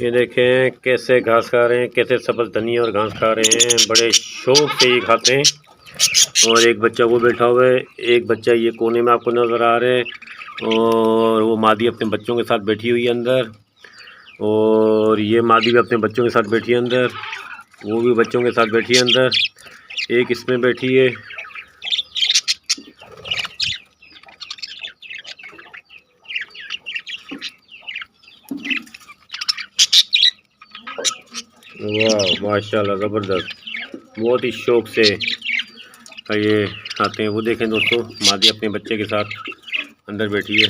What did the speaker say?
ये देखें कैसे घास खा रहे हैं, कैसे सब्ज़ धनिया और घास खा रहे हैं। बड़े शौक से ये खाते हैं। और एक बच्चा वो बैठा हुआ है, एक बच्चा ये कोने में आपको नज़र आ रहा है। और वो मादी अपने बच्चों के साथ बैठी हुई है अंदर, और ये मादी भी अपने बच्चों के साथ बैठी है अंदर, वो भी बच्चों के साथ बैठी है अंदर, एक इसमें बैठी है। वाह माशाल्लाह, ज़बरदस्त। बहुत ही शौक से ये आते हैं। वो देखें दोस्तों, मादी अपने बच्चे के साथ अंदर बैठी है।